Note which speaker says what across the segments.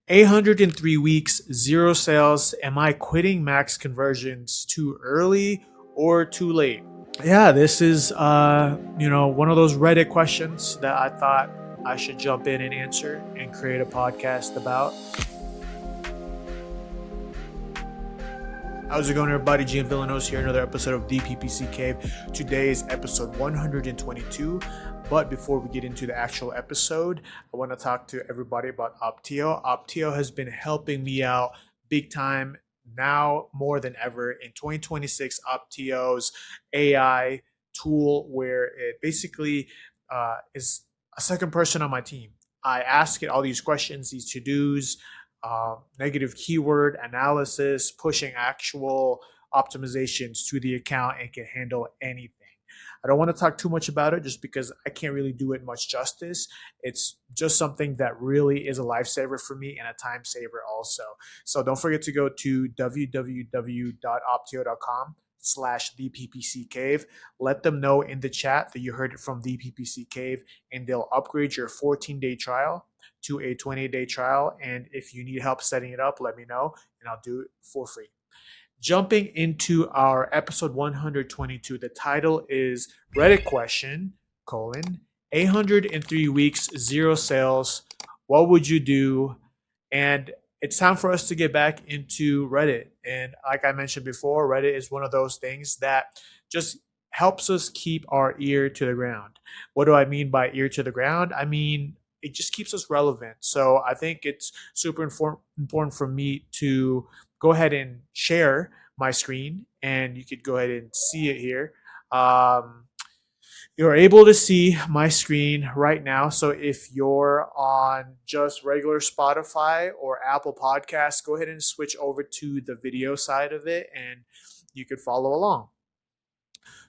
Speaker 1: 803 weeks, zero sales. Am I quitting max conversions too early or too late? Yeah, this is one of those Reddit questions that I thought I should jump in and answer and create a podcast about. How's it going, everybody? Gian Villanos here, another episode of the PPC Cave. Today is episode 122. But before we get into the actual episode, I want to talk to everybody about Opteo. Opteo has been helping me out big time now more than ever. In 2026, Opteo's AI tool, where it basically is a second person on my team. I ask it all these questions, these to-dos, negative keyword analysis, pushing actual optimizations to the account, and can handle anything. I don't want to talk too much about it just because I can't really do it much justice. It's just something that really is a lifesaver for me and a time saver also. So don't forget to go to www.opteo.com/ThePPCCave. Let them know in the chat that you heard it from the PPC Cave, and they'll upgrade your 14-day trial to a 20-day trial. And if you need help setting it up, let me know and I'll do it for free. Jumping into our episode 122, the title is Reddit question, 803 weeks, zero sales. What would you do? And it's time for us to get back into Reddit. And like I mentioned before, Reddit is one of those things that just helps us keep our ear to the ground. What do I mean by ear to the ground? I mean, it just keeps us relevant. So I think it's super important for me to go ahead and share my screen, and you could go ahead and see it here. You're able to see my screen right now. So if you're on just regular Spotify or Apple Podcasts, go ahead and switch over to the video side of it and you could follow along.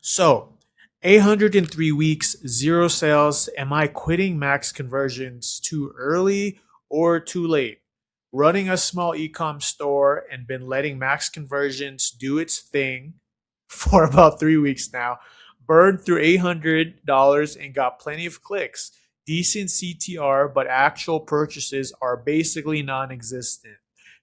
Speaker 1: So 803 weeks, zero sales. Am I quitting max conversions too early or too late? Running a small e-com store and been letting max conversions do its thing for about 3 weeks now. Burned through $800 and got plenty of clicks. Decent CTR, but actual purchases are basically non-existent.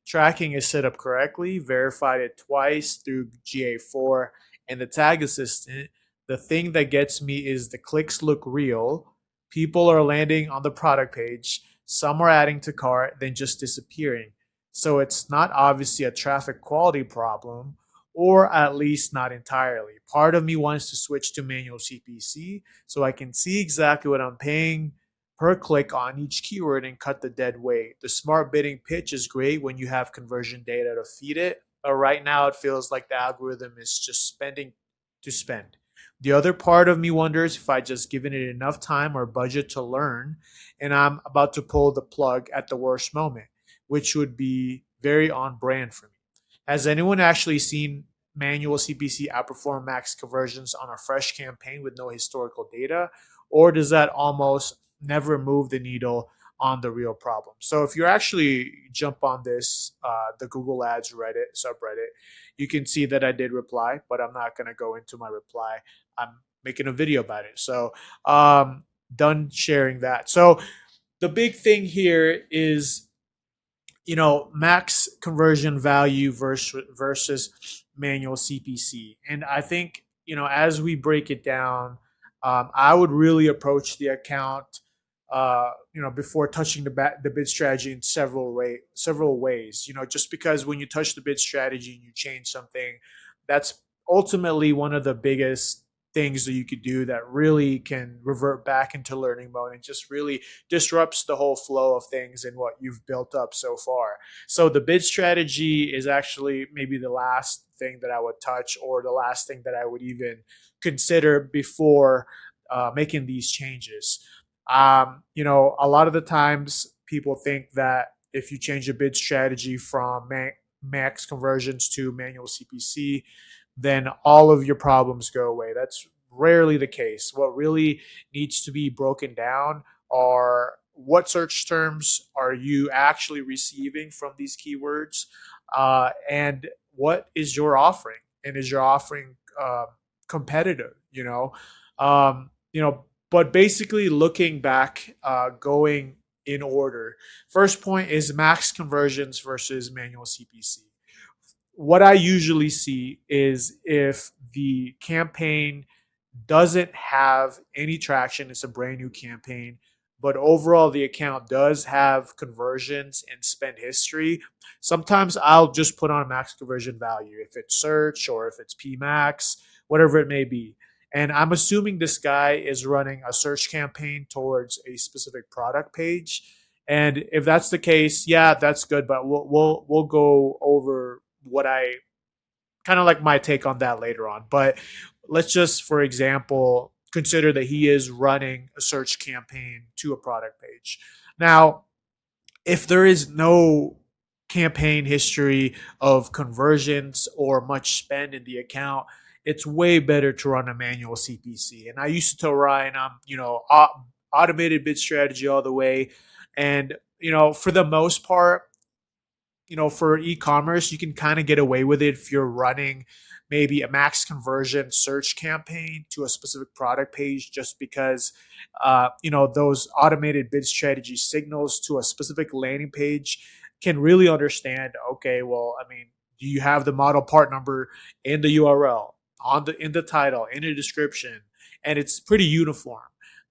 Speaker 1: Tracking is set up correctly, verified it twice through GA4 and the tag assistant. The thing that gets me is the clicks look real. People are landing on the product page. Some are adding to cart, then just disappearing. So it's not obviously a traffic quality problem, or at least not entirely. Part of me wants to switch to manual CPC so I can see exactly what I'm paying per click on each keyword and cut the dead weight. The smart bidding pitch is great when you have conversion data to feed it, but right now it feels like the algorithm is just spending to spend. The other part of me wonders if I just given it enough time or budget to learn, and I'm about to pull the plug at the worst moment, which would be very on brand for me. Has anyone actually seen manual CPC outperform max conversions on a fresh campaign with no historical data, or does that almost never move the needle on the real problem? So if you actually jump on this, the Google Ads Reddit subreddit, you can see that I did reply, but I'm not going to go into my reply. I'm making a video about it. So done sharing that. So the big thing here is, max conversion value versus manual CPC. And I think, as we break it down, I would really approach the account before touching the bid strategy in several ways. Just because when you touch the bid strategy and you change something, that's ultimately one of the biggest things that you could do that really can revert back into learning mode and just really disrupts the whole flow of things and what you've built up so far. So the bid strategy is actually maybe the last thing that I would touch, or the last thing that I would even consider before making these changes. A lot of the times people think that if you change a bid strategy from max conversions to manual CPC, then all of your problems go away. That's rarely the case. What really needs to be broken down are what search terms are you actually receiving from these keywords, and what is your offering, and is your offering competitive? But basically looking back, going in order. First point is max conversions versus manual CPC. What I usually see is if the campaign doesn't have any traction, it's a brand new campaign, but overall the account does have conversions and spend history. Sometimes I'll just put on a max conversion value if it's search or if it's PMax, whatever it may be. And I'm assuming this guy is running a search campaign towards a specific product page. And if that's the case, yeah, that's good. But we'll go over what I kind of like my take on that later on. But let's just, for example, consider that he is running a search campaign to a product page. Now, if there is no campaign history of conversions or much spend in the account, it's way better to run a manual CPC. And I used to tell Ryan, automated bid strategy all the way. And, for the most part, for e-commerce, you can kind of get away with it if you're running maybe a max conversion search campaign to a specific product page, just because, those automated bid strategy signals to a specific landing page can really understand, okay, well, I mean, do you have the model part number in the URL, in the title, in the description? And it's pretty uniform.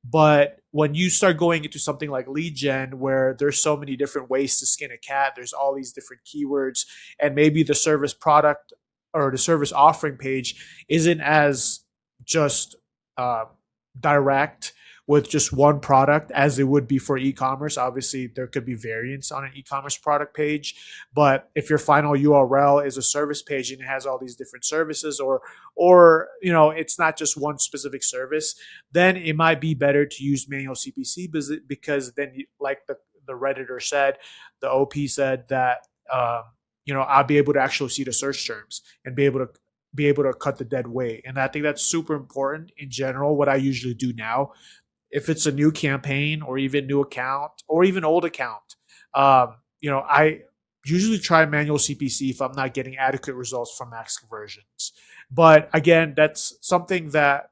Speaker 1: But when you start going into something like lead gen, where there's so many different ways to skin a cat, there's all these different keywords, and maybe the service product or the service offering page isn't as just direct with just one product as it would be for e-commerce. Obviously, there could be variance on an e-commerce product page, but if your final URL is a service page and it has all these different services, or it's not just one specific service, then it might be better to use manual CPC, because then, like the Redditor said, the OP said that I'll be able to actually see the search terms and be able to cut the dead weight. And I think that's super important in general. What I usually do now, if it's a new campaign or even new account or even old account, I usually try manual CPC if I'm not getting adequate results from max conversions. But again, that's something that,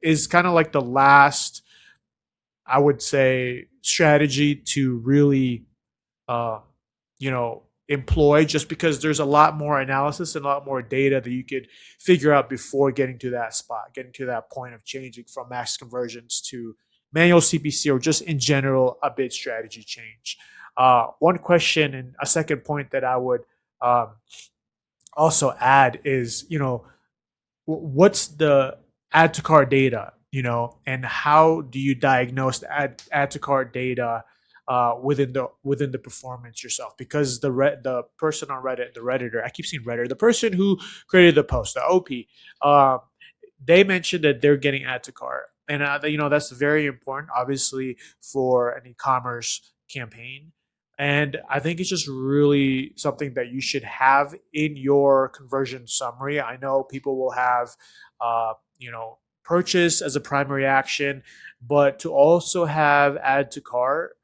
Speaker 1: is kind of like the last, I would say, strategy to really, employ, just because there's a lot more analysis and a lot more data that you could figure out before getting to that spot, getting to that point of changing from max conversions to manual CPC, or just in general a bid strategy change. One question and a second point that I would also add is, what's the add to cart data, and how do you diagnose the add to cart data within the performance yourself? Because the person on Reddit, the Redditor, I keep saying Redditor, the person who created the post, the OP, they mentioned that they're getting add to cart, and that's very important, obviously, for an e-commerce campaign. And I think it's just really something that you should have in your conversion summary. I know people will have, purchase as a primary action, but to also have add to cart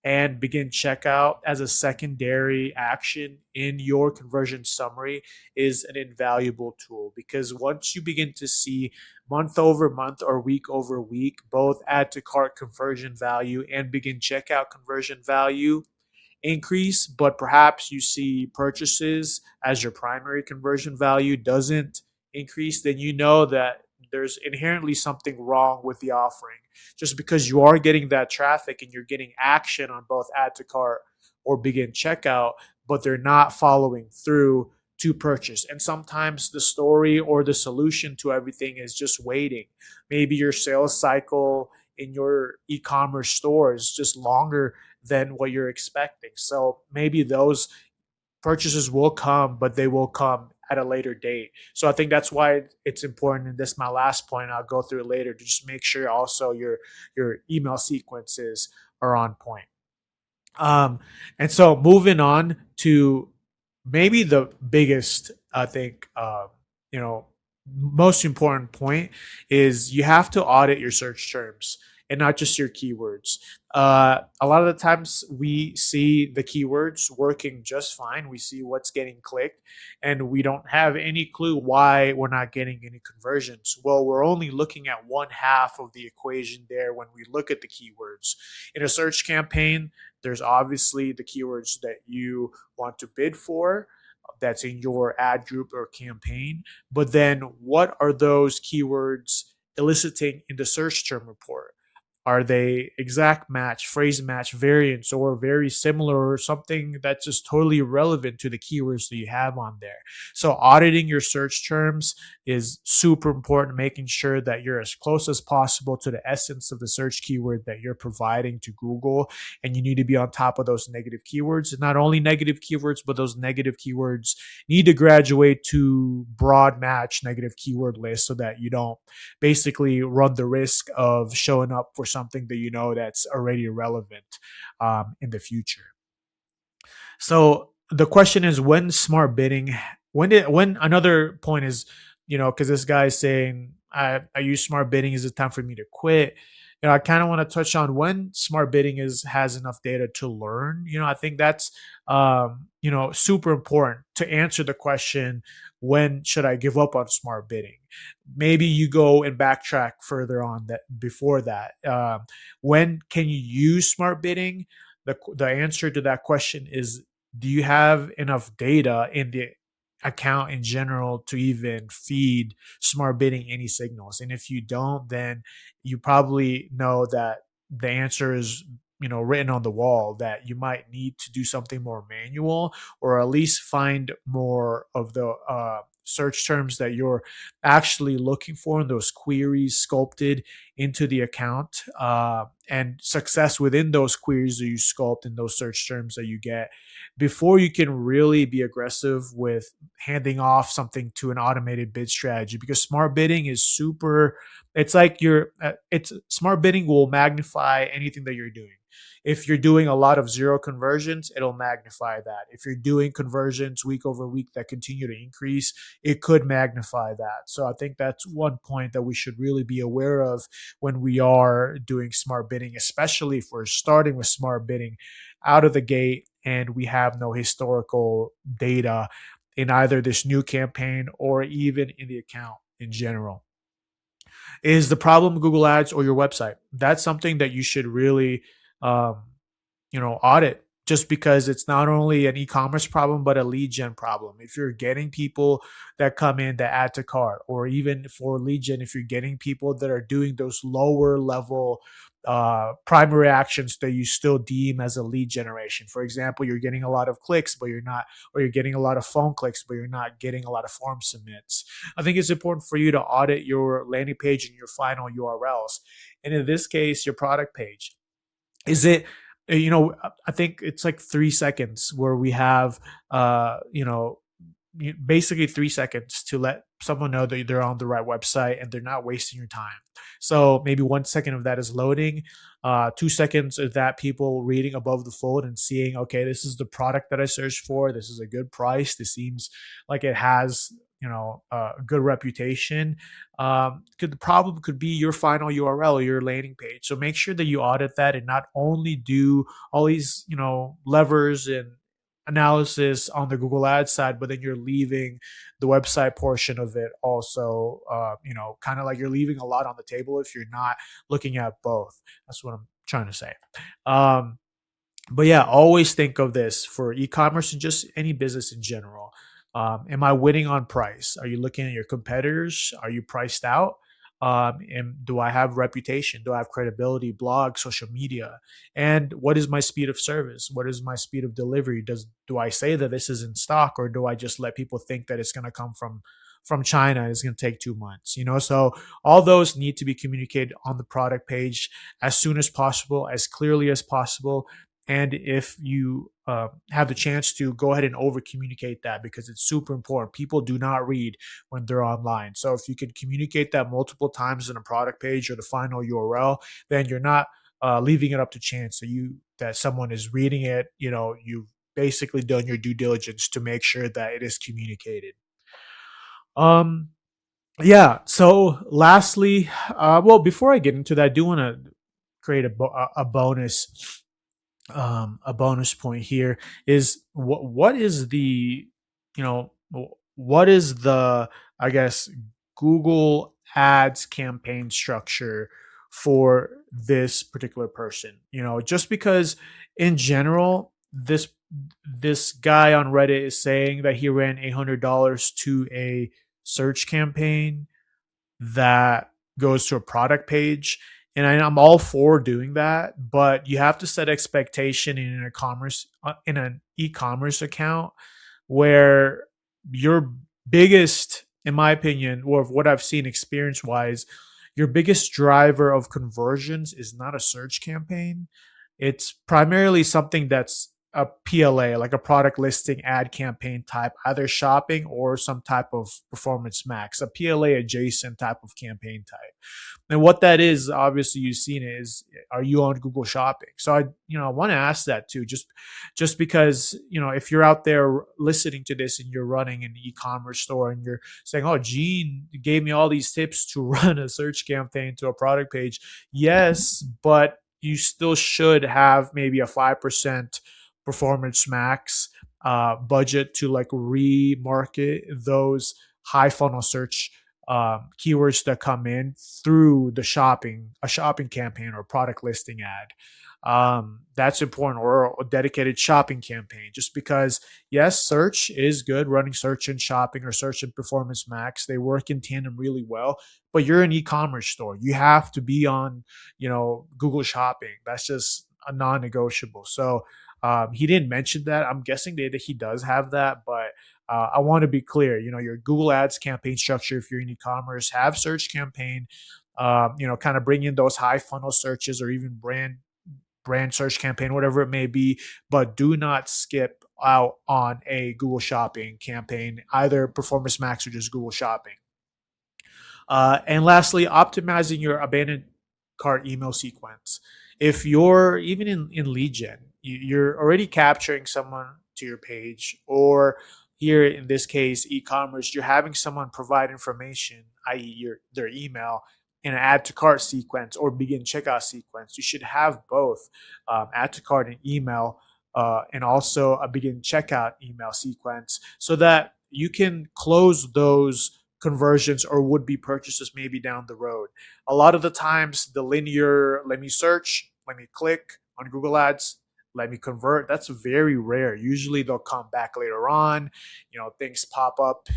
Speaker 1: and begin checkout as a secondary action in your conversion summary is an invaluable tool, because once you begin to see month over month or week over week both add to cart conversion value and begin checkout conversion value increase, but perhaps you see purchases as your primary conversion value doesn't increase, then you know that there's inherently something wrong with the offering. Just because you are getting that traffic and you're getting action on both add to cart or begin checkout, but they're not following through to purchase. And sometimes the story or the solution to everything is just waiting. Maybe your sales cycle in your e-commerce store is just longer than what you're expecting. So maybe those purchases will come, but they will come at a later date. So I think that's why it's important. And this is my last point. I'll go through it later, to just make sure also your email sequences are on point. And so moving on to maybe the biggest, I think, most important point is you have to audit your search terms. and not just your keywords. A lot of the times we see the keywords working just fine. We see what's getting clicked, and we don't have any clue why we're not getting any conversions. Well, we're only looking at one half of the equation there when we look at the keywords. In a search campaign, there's obviously the keywords that you want to bid for, that's in your ad group or campaign. But then what are those keywords eliciting in the search term report? Are they exact match, phrase match, variants, or very similar, or something that's just totally irrelevant to the keywords that you have on there? So auditing your search terms is super important, making sure that you're as close as possible to the essence of the search keyword that you're providing to Google. And you need to be on top of those negative keywords. And not only negative keywords, but those negative keywords need to graduate to broad match negative keyword lists so that you don't basically run the risk of showing up for something that you know that's already relevant in the future. So the question is, when smart bidding, when another point is, because this guy is saying, I use smart bidding, is it time for me to quit? I kind of want to touch on when smart bidding has enough data to learn. I think that's super important to answer the question, when should I give up on smart bidding? Maybe you go and backtrack further on that before that. When can you use smart bidding? The answer to that question is, do you have enough data in the account in general to even feed smart bidding any signals? And if you don't, then you probably know that the answer is written on the wall, that you might need to do something more manual, or at least find more of the search terms that you're actually looking for, and those queries sculpted into the account, and success within those queries that you sculpt in those search terms that you get, before you can really be aggressive with handing off something to an automated bid strategy. Because smart bidding is super, it's like it's smart bidding will magnify anything that you're doing. If you're doing a lot of zero conversions, it'll magnify that. If you're doing conversions week over week that continue to increase, it could magnify that. So I think that's one point that we should really be aware of when we are doing smart bidding, especially if we're starting with smart bidding out of the gate and we have no historical data in either this new campaign or even in the account in general. Is the problem Google Ads or your website? That's something that you should really um, audit, just because it's not only an e-commerce problem, but a lead gen problem. If you're getting people that come in that add to cart, or even for lead gen, if you're getting people that are doing those lower level primary actions that you still deem as a lead generation. For example, you're getting a lot of clicks, but you're not, or you're getting a lot of phone clicks, but you're not getting a lot of form submits. I think it's important for you to audit your landing page and your final URLs. And in this case, your product page. Is it, I think it's like 3 seconds where we have, basically 3 seconds to let someone know that they're on the right website and they're not wasting your time. So maybe 1 second of that is loading, 2 seconds of that people reading above the fold and seeing, okay, this is the product that I searched for. This is a good price. This seems like it has a good reputation. The problem could be your final URL or your landing page. So make sure that you audit that and not only do all these levers and analysis on the Google Ads side, but then you're leaving the website portion of it also, kind of like you're leaving a lot on the table if you're not looking at both. That's what I'm trying to say. But yeah, always think of this for e-commerce and just any business in general. Am I winning on price? Are you looking at your competitors? Are you priced out? And do I have reputation? Do I have credibility, blog, social media? And what is my speed of service? What is my speed of delivery? Do I say that this is in stock, or do I just let people think that it's going to come from China and it's going to take 2 months? So all those need to be communicated on the product page as soon as possible, as clearly as possible. And if you have the chance to, go ahead and over communicate that, because it's super important. People do not read when they're online. So if you can communicate that multiple times in a product page or the final URL, then you're not leaving it up to chance that someone is reading it. You've basically done your due diligence to make sure that it is communicated. Yeah. So lastly, well, before I get into that, I do want to create a bonus a bonus point here is what is the you know what is the I guess Google Ads campaign structure for this particular person. Just because in general this guy on Reddit is saying that he ran $800 to a search campaign that goes to a product page. And I'm all for doing that, but you have to set expectation in an e-commerce account where your biggest, in my opinion, or what I've seen experience wise, your biggest driver of conversions is not a search campaign. It's primarily something that's a PLA, like a product listing ad campaign type, either shopping or some type of performance max, a PLA adjacent type of campaign type. And what that is, obviously you've seen it, is are you on Google Shopping? So I want to ask that too, just because, if you're out there listening to this and you're running an e-commerce store and you're saying, oh, Gene gave me all these tips to run a search campaign to a product page. Yes, but you still should have maybe a 5% performance max budget to like remarket those high funnel search keywords that come in through a shopping campaign or product listing ad. That's important, or a dedicated shopping campaign, just because yes, search is good. Running search and shopping or search and performance max, they work in tandem really well, but you're an e-commerce store. You have to be on, Google Shopping. That's just a non-negotiable. So he didn't mention that. I'm guessing that he does have that, but I want to be clear. Your Google Ads campaign structure, if you're in e-commerce, have search campaign. Kind of bring in those high funnel searches or even brand search campaign, whatever it may be, but do not skip out on a Google Shopping campaign, either Performance Max or just Google Shopping. And lastly, optimizing your abandoned cart email sequence. If you're even in lead gen, you're already capturing someone to your page, or here in this case, e-commerce, you're having someone provide information, i.e. their email, in an add to cart sequence or begin checkout sequence. You should have both add to cart and email, and also a begin checkout email sequence, so that you can close those conversions or would be purchases maybe down the road. A lot of the times, the linear, let me search, let me click on Google Ads, let me convert, that's very rare. Usually they'll come back later on, things pop up.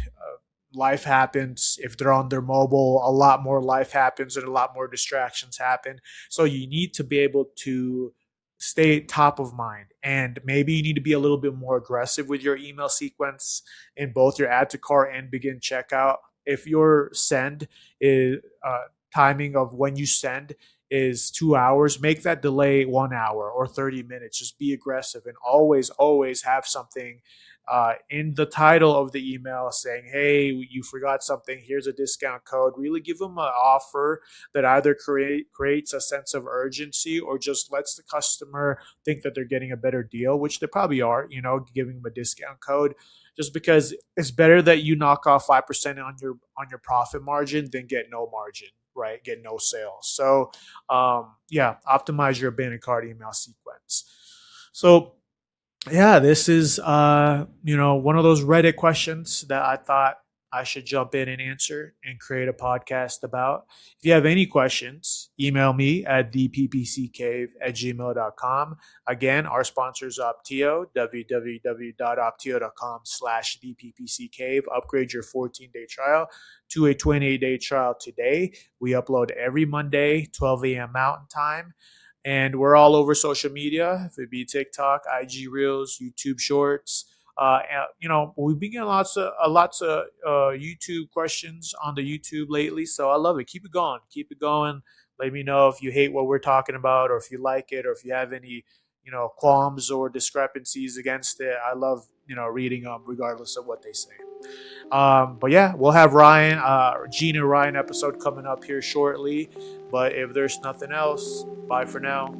Speaker 1: Life happens. If they're on their mobile, a lot more life happens and a lot more distractions happen. So you need to be able to stay top of mind, and maybe you need to be a little bit more aggressive with your email sequence in both your add to cart and begin checkout. If your send is timing of when you send is 2 hours, make that delay 1 hour or 30 minutes. Just be aggressive, and always have something in the title of the email saying, hey, you forgot something, here's a discount code. Really give them an offer that either creates a sense of urgency or just lets the customer think that they're getting a better deal, which they probably are, giving them a discount code. Just because it's better that you knock off 5% on your profit margin than get no margin, right? Get no sales. So optimize your abandoned cart email sequence. So yeah, this is one of those Reddit questions that I thought I should jump in and answer and create a podcast about. If you have any questions, email me at theppccave@gmail.com. Again, our sponsor is Opteo, www.opteo.com/theppccave. Upgrade your 14-day trial to a 28-day trial today. We upload every Monday, 12 a.m. Mountain Time. And we're all over social media, if it be TikTok, IG Reels, YouTube Shorts. We've been getting lots of YouTube questions on the YouTube lately, so I love it. Keep it going. Let me know if you hate what we're talking about, or if you like it, or if you have any, qualms or discrepancies against it. I love, reading them regardless of what they say. But yeah, we'll have Gene and Ryan episode coming up here shortly. But if there's nothing else, bye for now.